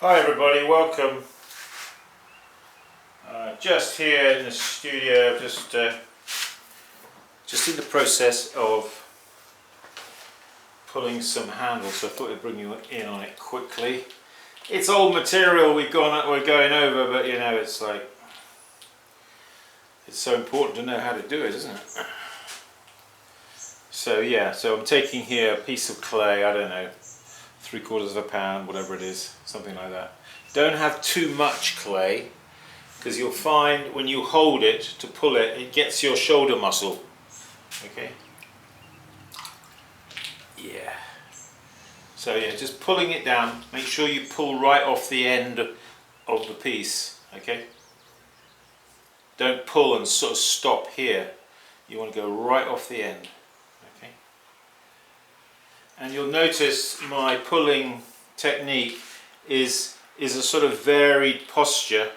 Hi everybody, welcome. Just here in the studio, just in the process of pulling some handles, so I thought I'd bring you in on it quickly. It's old material we're going over, but you know, it's like, it's so important to know how to do it, isn't it? So yeah, so I'm taking here a piece of clay, I don't know, 3/4 pound, whatever it is, something like that. Don't have too much clay, because you'll find when you hold it to pull it, it gets your shoulder muscle. Okay? Yeah. So yeah, just pulling it down, make sure you pull right off the end of the piece. Okay? Don't pull and sort of stop here. You want to go right off the end. Okay? And you'll notice my pulling technique is a sort of varied posture,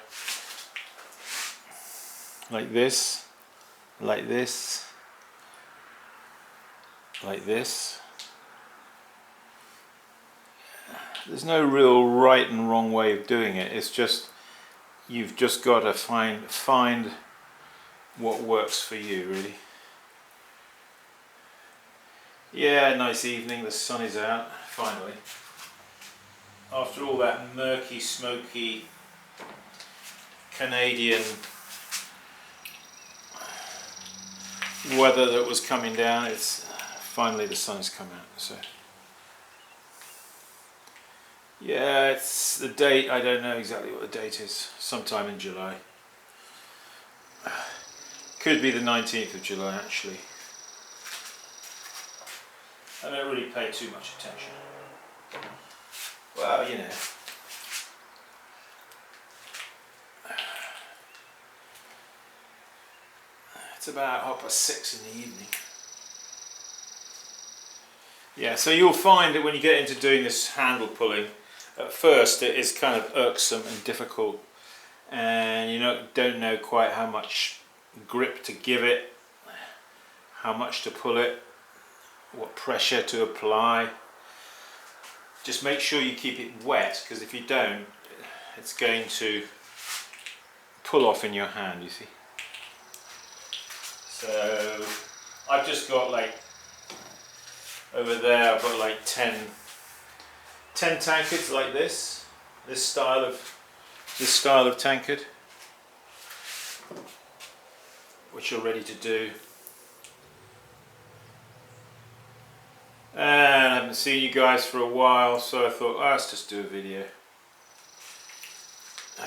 like this, like this, like this. There's no real right and wrong way of doing it. It's just, you've just got to find what works for you, really. Yeah, nice evening, the sun is out, finally. After all that murky, smoky Canadian weather that was coming down, it's finally the sun has come out. So yeah, it's the date, I don't know exactly what the date is, sometime in July. Could be the 19th of July actually. I don't really pay too much attention. Well, you know. It's about 6:30 in the evening. Yeah, so you'll find that when you get into doing this handle pulling, at first it is kind of irksome and difficult, and you don't know quite how much grip to give it, how much to pull it, what pressure to apply. Just make sure you keep it wet, because if you don't, it's going to pull off in your hand, you see. So I've just got like, over there I've got like 10 tankards like this style of tankard, which are ready to do. And I haven't seen you guys for a while, so I thought, let's just do a video. I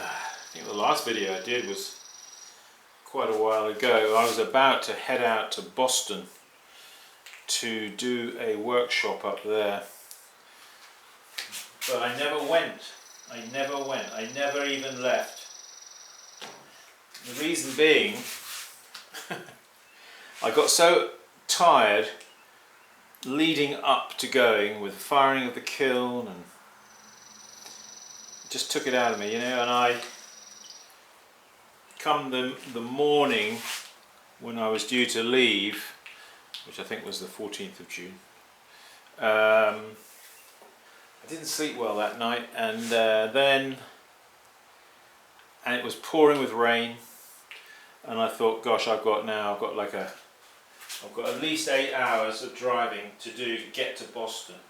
think the last video I did was quite a while ago. I was about to head out to Boston to do a workshop up there, but I never went. I never even left. The reason being, I got so tired leading up to going, with the firing of the kiln, and it just took it out of me, you know. And I come the morning when I was due to leave, which I think was the 14th of June, I didn't sleep well that night, and it was pouring with rain, and I thought, gosh, I've got at least 8 hours of driving to get to Boston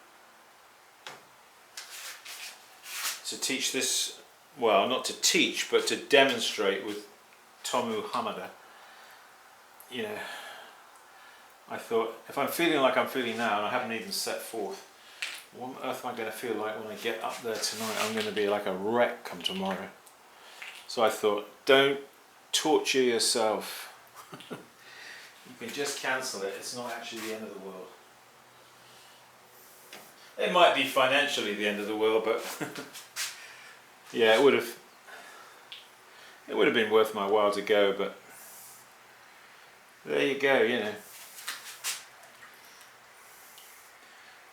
to teach this, well, not to teach, but to demonstrate with Tomu Hamada. You know, I thought, if I'm feeling like I'm feeling now, and I haven't even set forth, what on earth am I going to feel like when I get up there tonight? I'm going to be like a wreck come tomorrow. So I thought, don't torture yourself. You can just cancel it. It's not actually the end of the world. It might be financially the end of the world, but yeah, it would have been worth my while to go, but there you go, you know.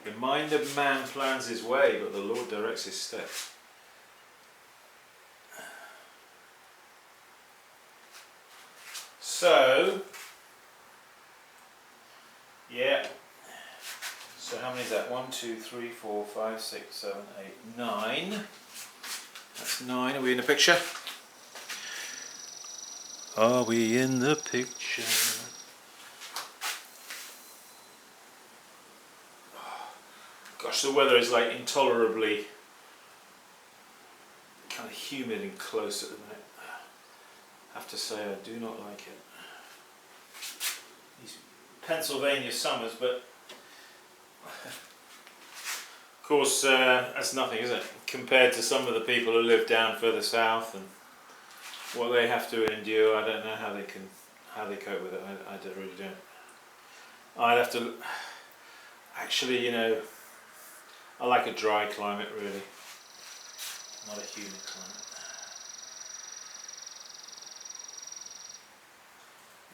The mind of man plans his way, but the Lord directs his steps. So, yeah. So how many is that? 1, 2, 3, 4, 5, 6, 7, 8, 9. That's 9. Are we in the picture? Are we in the picture? Gosh, the weather is like intolerably kind of humid and close at the minute. I have to say I do not like it. These Pennsylvania summers, but of course that's nothing, is it? Compared to some of the people who live down further south and what they have to endure. I don't know how they cope with it. I really don't. I'd have to actually, you know, I like a dry climate really, not a humid climate.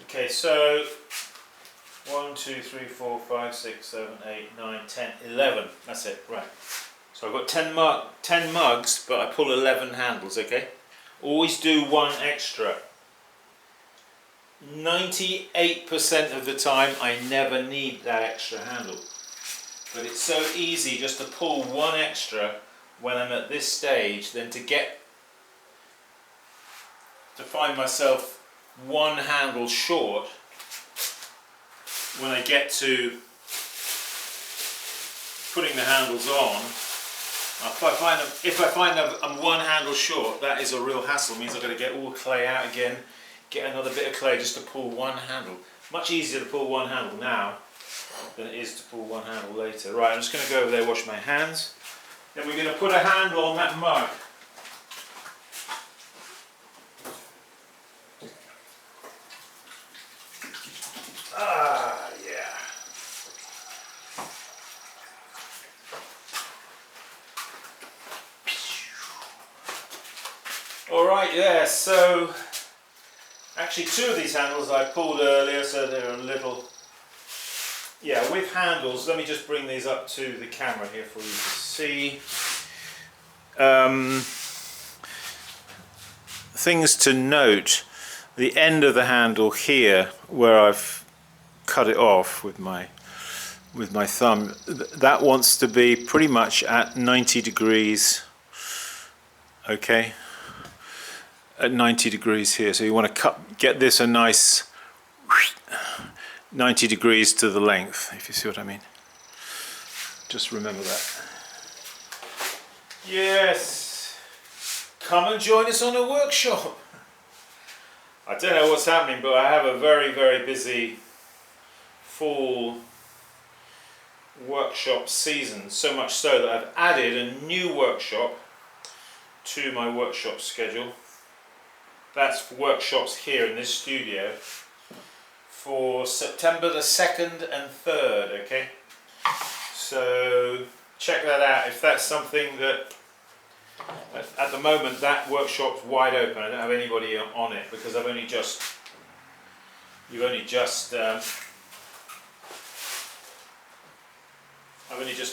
Okay, so 1, 2, 3, 4, 5, 6, 7, 8, 9, 10, 11. That's it, right. So I've got 10 mugs, but I pull 11 handles, okay? Always do one extra. 98% of the time I never need that extra handle. But it's so easy just to pull one extra when I'm at this stage, then to find myself one handle short when I get to putting the handles on. If I find I'm one handle short, that is a real hassle. It means I've got to get all the clay out again, get another bit of clay just to pull one handle. Much easier to pull one handle now than it is to pull one handle later. Right, I'm just going to go over there, wash my hands. Then we're going to put a handle on that mug. Ah, yeah. Alright, yeah, so actually 2 of these handles I pulled earlier, so they're a little, yeah, with handles. Let me just bring these up to the camera here for you to see. Things to note: the end of the handle here, where I've cut it off with my thumb, that wants to be pretty much at 90 degrees. Okay, at 90 degrees here. So you want to get this a nice 90 degrees to the length, if you see what I mean. Just remember that. Yes, come and join us on a workshop. I don't know what's happening, but I have a very, very busy fall workshop season, so much so that I've added a new workshop to my workshop schedule. That's workshops here in this studio for September the 2nd and 3rd, okay? So check that out if that's something that, at the moment that workshop's wide open. I don't have anybody on it because you've only just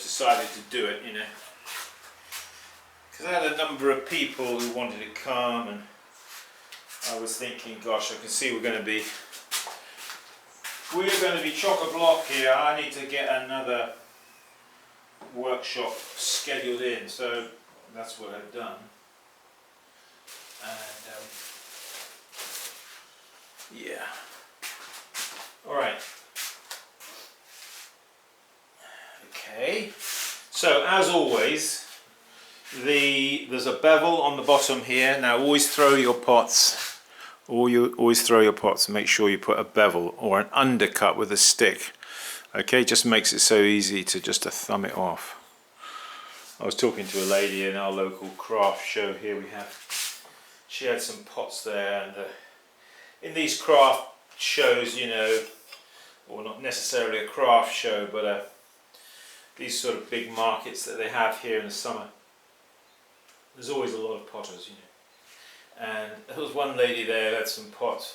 decided to do it, you know. Because I had a number of people who wanted to come, and I was thinking, gosh, I can see we're going to be chock-a-block here. I need to get another workshop scheduled in, so that's what I've done. And yeah. All right. Okay. So as always, there's a bevel on the bottom here. Now always throw your pots, always throw your pots and make sure you put a bevel or an undercut with a stick. Okay, just makes it so easy to just thumb it off. I was talking to a lady in our local craft show here she had some pots there, and in these craft shows, you know, or not necessarily a craft show, but these sort of big markets that they have here in the summer, there's always a lot of potters, you know. And there was one lady there who had some pots.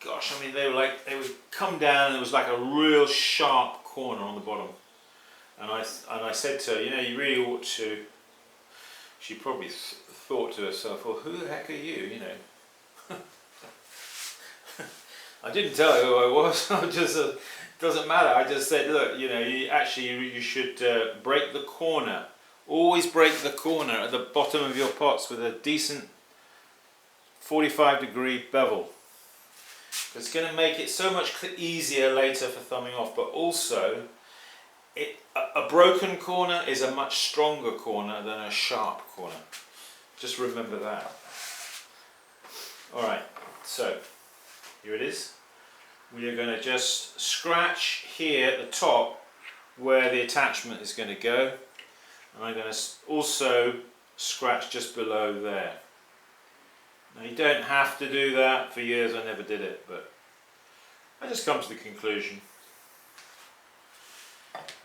Gosh, I mean, they would come down and it was like a real sharp corner on the bottom. And I said to her, you know, you really ought to. She probably thought to herself, well, who the heck are you, you know? I didn't tell her who I was. I just doesn't matter. I just said, look, you know, you should break the corner always break the corner at the bottom of your pots with a decent 45-degree bevel. It's going to make it so much easier later for thumbing off, but also a broken corner is a much stronger corner than a sharp corner. Just remember that. Alright, so here it is. We are going to just scratch here at the top where the attachment is going to go, and I'm going to also scratch just below there. Now you don't have to do that. For years I never did it, but I just come to the conclusion.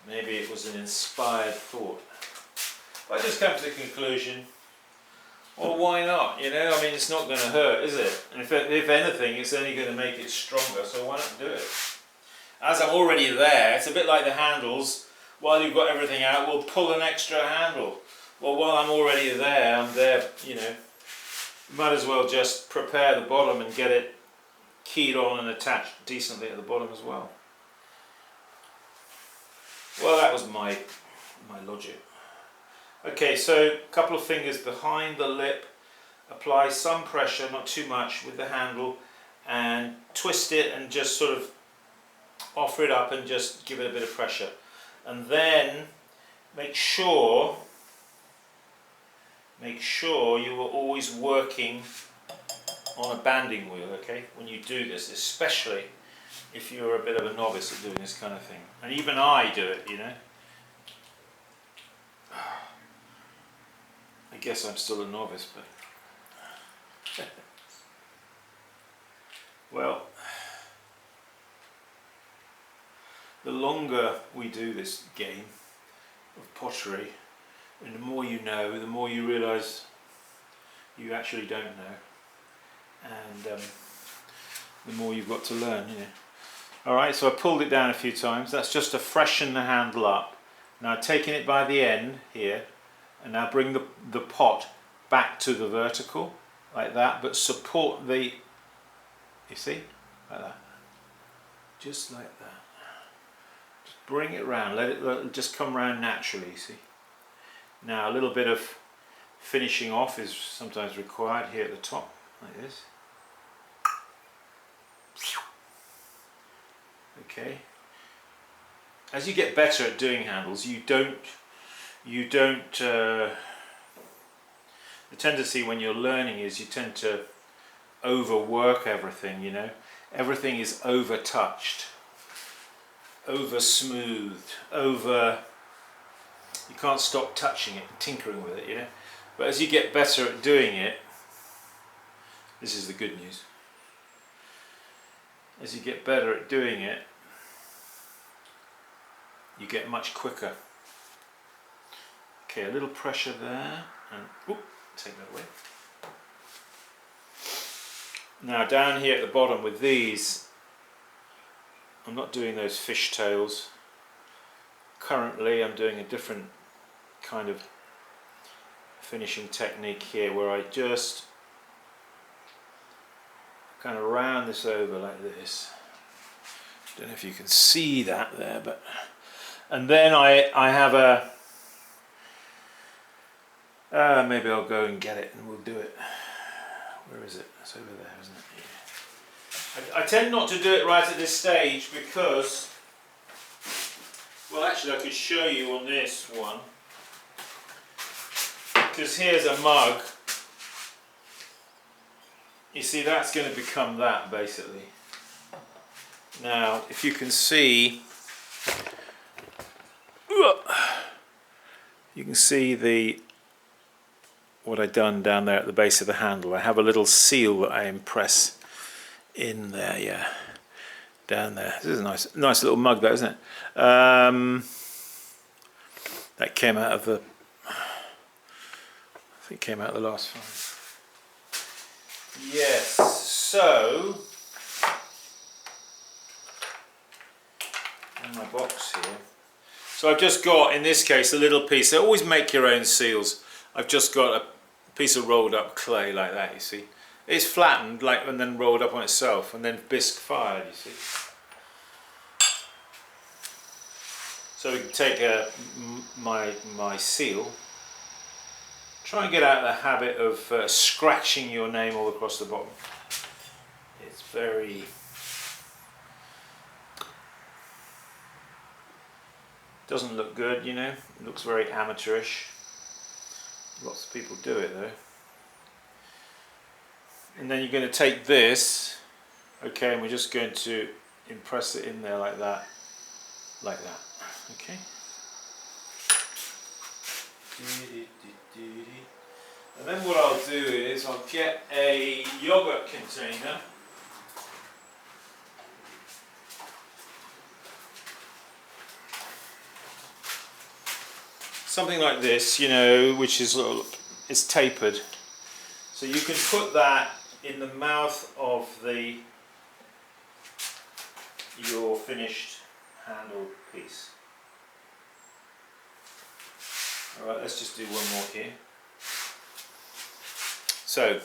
Maybe it was an inspired thought. But I just come to the conclusion, well, why not? You know, I mean, it's not going to hurt, is it? And if anything, it's only going to make it stronger, so why not do it? As I'm already there, it's a bit like the handles. While you've got everything out, we'll pull an extra handle. Well, while I'm already there, I'm there, you know. Might as well just prepare the bottom and get it keyed on and attached decently at the bottom as well. Well, that was my logic. Okay, so a couple of fingers behind the lip, apply some pressure, not too much, with the handle, and twist it and just sort of offer it up and just give it a bit of pressure. And then make sure you are always working on a banding wheel, okay, when you do this, especially if you're a bit of a novice at doing this kind of thing. And even I do it, you know. I guess I'm still a novice, but well, the longer we do this game of pottery, and the more you know, the more you realise you actually don't know, and the more you've got to learn, you know. Alright, so I pulled it down a few times. That's just to freshen the handle up. Now taking it by the end here, and now bring the pot back to the vertical, like that, but support the, you see, like that. Just like that. Just bring it round, let it just come round naturally, you see. Now a little bit of finishing off is sometimes required here at the top, like this. Okay. As you get better at doing handles, the tendency when you're learning is you tend to overwork everything, you know. Everything is over touched, over smoothed, you can't stop touching it, tinkering with it, you know. But as you get better at doing it, this is the good news. As you get better at doing it, you get much quicker. Okay, a little pressure there, and whoop, take that away. Now down here at the bottom with these, I'm not doing those fish tails. Currently I'm doing a different kind of finishing technique here, where I just kind of round this over like this. Don't know if you can see that there, but and then I have a maybe I'll go and get it and we'll do it. Where is it? It's over there, isn't it? Yeah. I tend not to do it right at this stage because, well, actually I could show you on this one, because here's a mug. You see, that's going to become that basically. Now, if you can see, you can see what I've done down there at the base of the handle. I have a little seal that I impress in there, yeah, down there. This is a nice little mug, that, isn't it? That came out of the, I think, came out of the last find. Yes, so in my box here. So I've just got, in this case, a little piece. So always make your own seals. I've just got a piece of rolled up clay like that, you see. It's flattened and then rolled up on itself and then bisque fired, you see. So we can take my seal Try and get out of the habit of scratching your name all across the bottom. It's very... doesn't look good, you know. It looks very amateurish. Lots of people do it though. And then you're going to take this, okay, and we're just going to impress it in there like that, okay. And then what I'll do is I'll get a yogurt container. Something like this, you know, which is it's tapered. So you can put that in the mouth of your finished handle piece. Alright, let's just do one more here. So,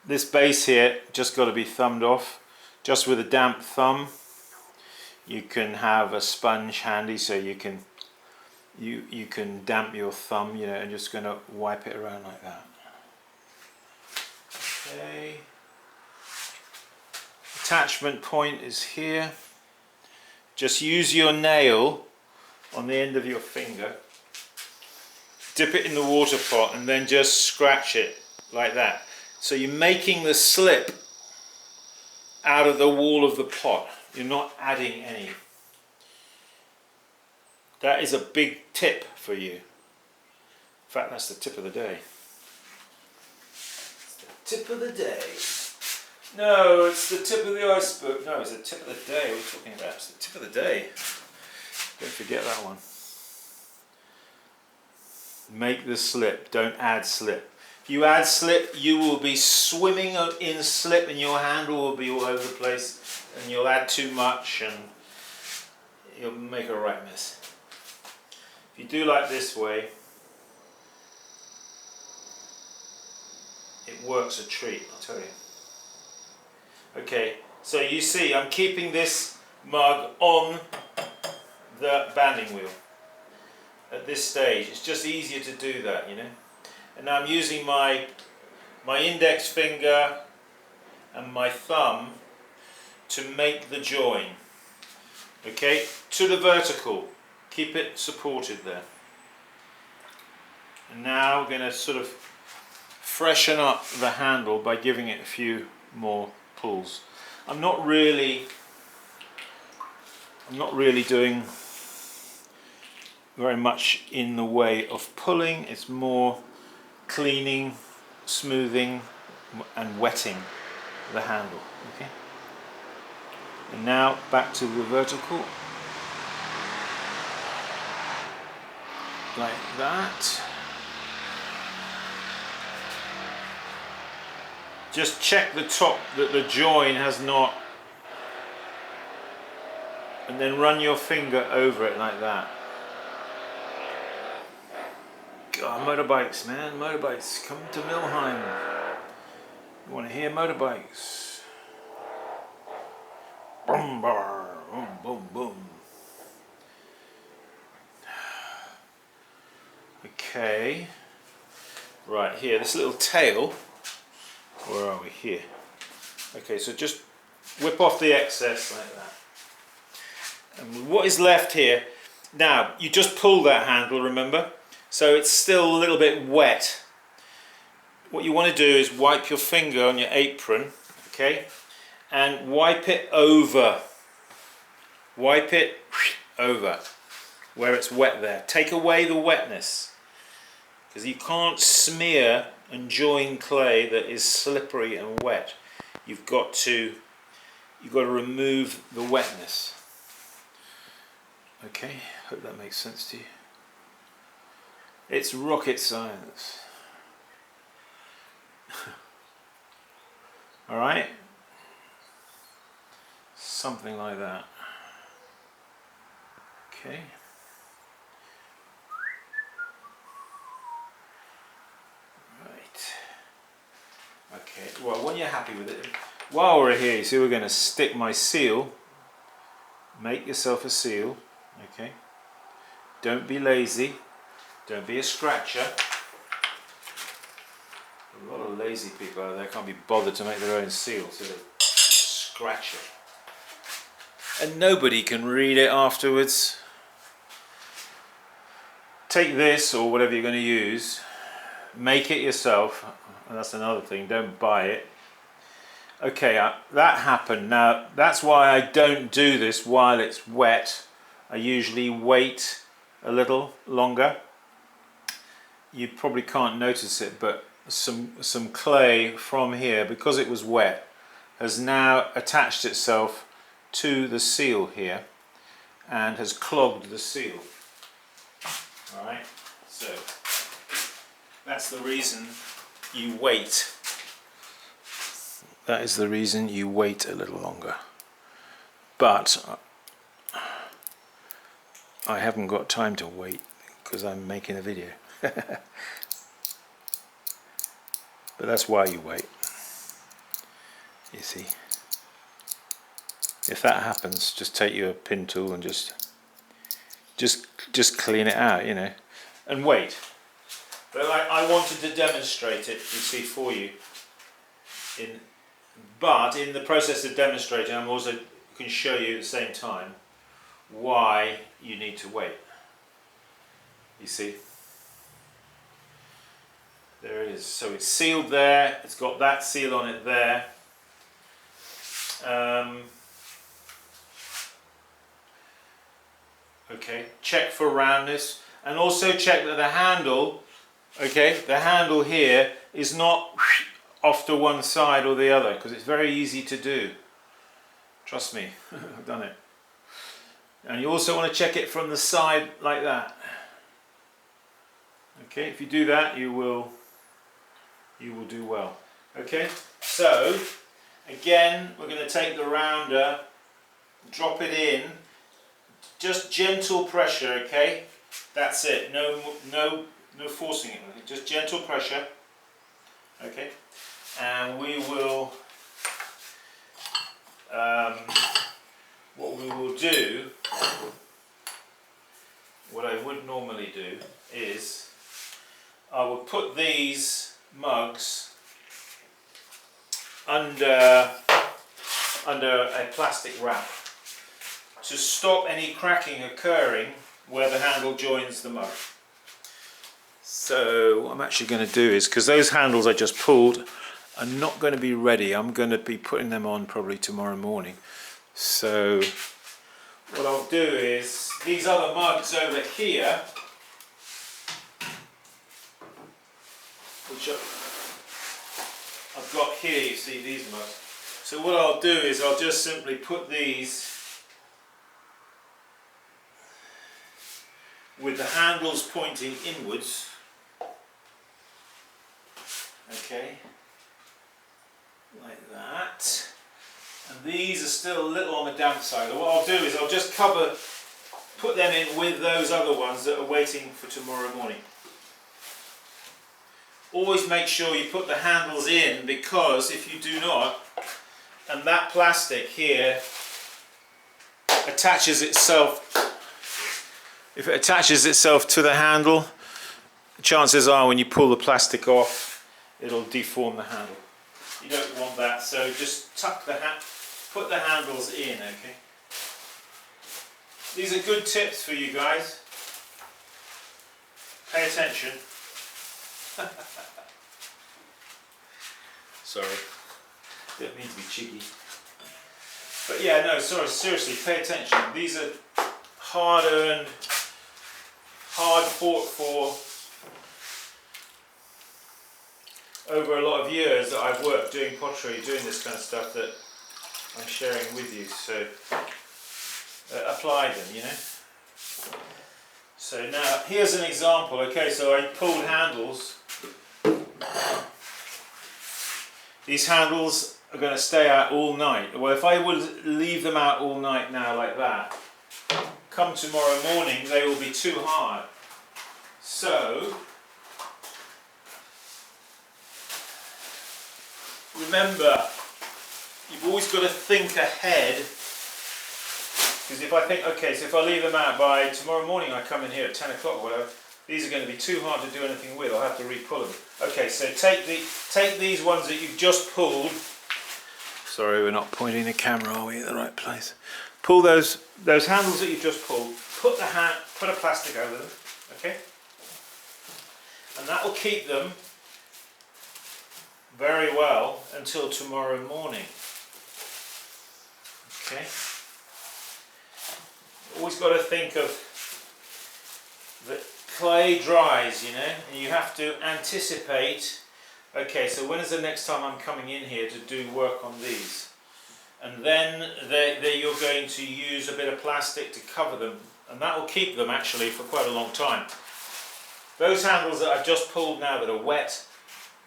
this base here just got to be thumbed off. Just with a damp thumb. You can have a sponge handy so you can damp your thumb, you know, and just going to wipe it around like that. Okay. Attachment point is here. Just use your nail on the end of your finger, dip it in the water pot and then just scratch it like that. So you're making the slip out of the wall of the pot. You're not adding any. That is a big tip for you. In fact, that's the tip of the day. It's the tip of the day. No, it's the tip of the iceberg. No, it's the tip of the day. What are you talking about? It's the tip of the day. Don't forget that one. Make the slip. Don't add slip. If you add slip, you will be swimming in slip and your handle will be all over the place. And you'll add too much and you'll make a right mess. If you do like this way, it works a treat, I'll tell you. Okay, so you see I'm keeping this mug on the banding wheel at this stage. It's just easier to do that, you know. And now I'm using my index finger and my thumb to make the join, okay, to the vertical. Keep it supported there. And now we're going to sort of freshen up the handle by giving it a few more pulls. I'm not really doing very much in the way of pulling. It's more cleaning, smoothing and wetting the handle, okay? And now back to the vertical, like that. Just check the top that the join has not, and then run your finger over it like that. God, motorbikes, man, motorbikes, come to Milheim. You want to hear motorbikes? Boom, boom, boom, boom. Okay, right here, this little tail, where are we here? Okay, so just whip off the excess like that. And what is left here, now you just pull that handle, remember? So it's still a little bit wet. What you want to do is wipe your finger on your apron, okay? And wipe it over. Wipe it over where it's wet there. Take away the wetness, because you can't smear and join clay that is slippery and wet. You've got to remove the wetness. Okay, hope that makes sense to you. It's rocket science. All right. Something like that. Okay. Right. Okay. Well, when you're happy with it, while we're here, you see, we're going to stick my seal. Make yourself a seal. Okay. Don't be lazy. Don't be a scratcher. A lot of lazy people out there can't be bothered to make their own seal, so they scratch it. And nobody can read it afterwards. Take this or whatever you're going to use, make it yourself, and that's another thing, don't buy it. Okay, that happened. Now that's why I don't do this while it's wet. I usually wait a little longer. You probably can't notice it, but some clay from here, because it was wet, has now attached itself to the seal here and has clogged the seal. Alright, so that's the reason you wait. That is the reason you wait a little longer. But I haven't got time to wait because I'm making a video. But that's why you wait. You see. If that happens, just take your pin tool and just clean it out, you know, and wait. But I wanted to demonstrate it, you see, for you. But in the process of demonstrating, I'm also can show you at the same time why you need to wait. You see, there it is. So it's sealed there. It's got that seal on it there. Okay, check for roundness, and also check that the handle, okay, the handle here is not off to one side or the other, because it's very easy to do. Trust me, I've done it. And you also want to check it from the side like that. Okay, if you do that, you will do well. Okay, so again, we're going to take the rounder, drop it in, just gentle pressure. Okay, that's it. No forcing it. Just gentle pressure. Okay, and we will. What we will do, what I would normally do is, I will put these mugs under a plastic wrap to stop any cracking occurring where the handle joins the mug. So what I'm actually going to do is, because those handles I just pulled are not going to be ready, I'm going to be putting them on probably tomorrow morning. So what I'll do is, these other mugs over here, which I've got here, you see these mugs. So what I'll do is I'll just simply put these with the handles pointing inwards. Okay, like that. And these are still a little on the damp side. What I'll do is I'll just put them in with those other ones that are waiting for tomorrow morning. Always make sure you put the handles in, because if you do not, and that plastic here attaches itself, if it attaches itself to the handle, chances are when you pull the plastic off, it'll deform the handle. You don't want that, so just put the handles in, okay? These are good tips for you guys. Pay attention. Sorry, didn't mean to be cheeky. But yeah, no, sorry, seriously, pay attention. These are hard-earned, hard-fought-for, over a lot of years that I've worked doing pottery, doing this kind of stuff that I'm sharing with you. So apply them, you know. So now here's an example. Okay, so I pulled handles. These handles are going to stay out all night. Well, if I would leave them out all night now like that, come tomorrow morning they will be too hard. So remember, you've always got to think ahead, because if I think, okay, so if I leave them out by tomorrow morning, I come in here at 10 o'clock or whatever, These are going to be too hard to do anything with. I'll have to re-pull them. Okay, so take these ones that you've just pulled. Sorry, we're not pointing the camera, are we, in the right place? Pull those handles that you've just pulled. Put a plastic over them. Okay, and that will keep them very well until tomorrow morning. Okay. Always got to think of the clay dries, you know, and you have to anticipate. Okay, so when is the next time I'm coming in here to do work on these? And then you're going to use a bit of plastic to cover them, and that will keep them actually for quite a long time. Those handles that I've just pulled now that are wet,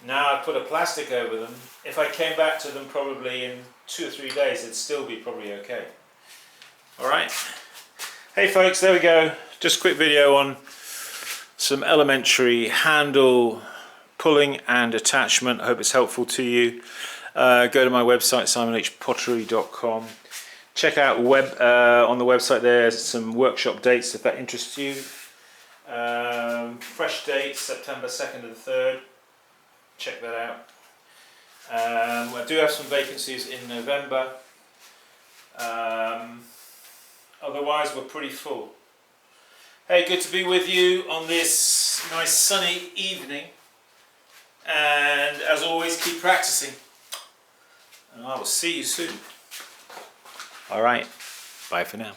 now I've put a plastic over them. If I came back to them probably in 2 or 3 days, it'd still be probably okay. Alright. Hey folks, there we go. Just a quick video on some elementary handle pulling and attachment. I hope it's helpful to you. Go to my website, simonleachpottery.com. Check out on the website there's some workshop dates if that interests you. Fresh dates, September 2nd to the 3rd. Check that out. I do have some vacancies in November. Otherwise we're pretty full. Hey, good to be with you on this nice sunny evening, and as always keep practicing, and I will see you soon. Alright, bye for now.